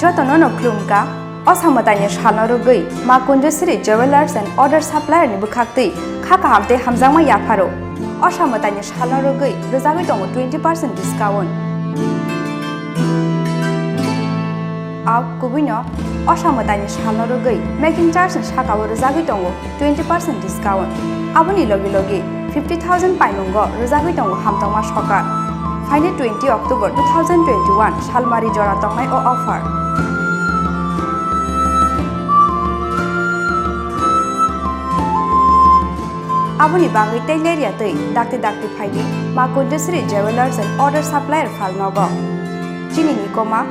Jotono no klumka, Osamatanya Shalorugui, Makundusri Jewelers and Other Supplier Nibukakti, Kakahamte Hamzama Yaparo, Osamatanya Shalorugui, Rosavitongo 20% discount. Out Kubino, Osamatanya Shalorugui, making charge and Shakawa Rosavitongo 20% discount. Abuni Logi 50,000 Painungo, Rosavitongo Hamtama Shoka. Phainai 20 October 2021, Salmario Joratongai o offer. Abuni bangi Taileria Tui, Dakti Phaiwi, Makundusri Jewelers and Other Supplier Falnogo. Chini Nikoma,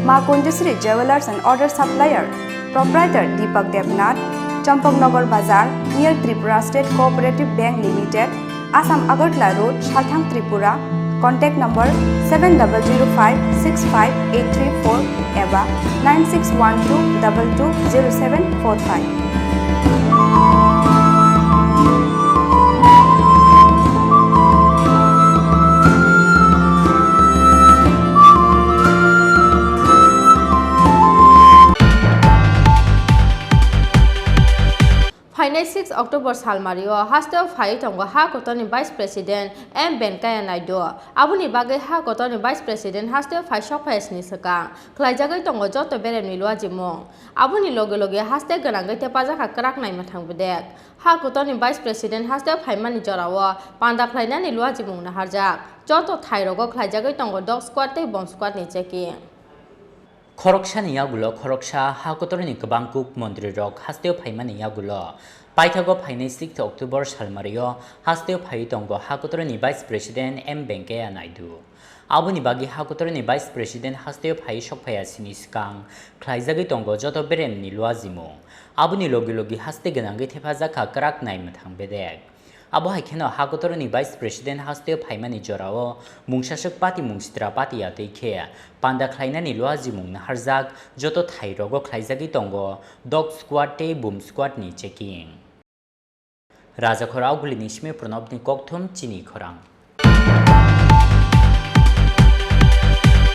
Makundusri Jewelers and Other Supplier, Proprietor Deepak Devnath, Champongnagar Bazar, near Tripura State Cooperative Bank Limited, Assam Agartala Road, Shalthang Tripura. Contact number 7005658834 eva 9612220745. Phainai 6 October Salmario, Hasteo Tongo Hakotorni Vice President and Venkaiah Naidu. Abuni Bagay Hakotorni Vice President Hasteo Shoppers Nisaka. Klajagai Tongo Joto Berem Niluajimo. Abuni Logi Haste Garanga Tepazaka Krak Naimatang Bedek. Hakotorni Vice President Hasteo Phaimani Jorawa, Panda Klaina Niluajimo Naharjak. Joto Thairogo Klajagai Tongo Dog Squad Bomb Squad Nicheki. Khorokshani yagulo khoroksha Hakotorni Kabangkuk Mondri Rock Hasteo Phaimani yagulo Paithago Phainai 6 October Salmario Hasteo Tongo Hakotorni Vice President M Venkaiah Naidu Abuni Bagi Hakotorni Vice President Hasteo Shokphaya Siniskang Klaijagi Tongo Joto Berem Niluazimo Abuni Logi Haste Ganangi Tepazaka Krak Naimathang Bedek Abo Haikeno Hakotorni Vice President Hasteo Phaimani Jorao Mungshashak Pati Mungstra Pati Yateke Panda Klaina Niluazimung Naharzak Joto Thairogo Klaijagi Tongo Dog Squad Te Boom Squad Ni Checking Raja Khorang Gulini Shme Pranobni Kokthum Chini Khorang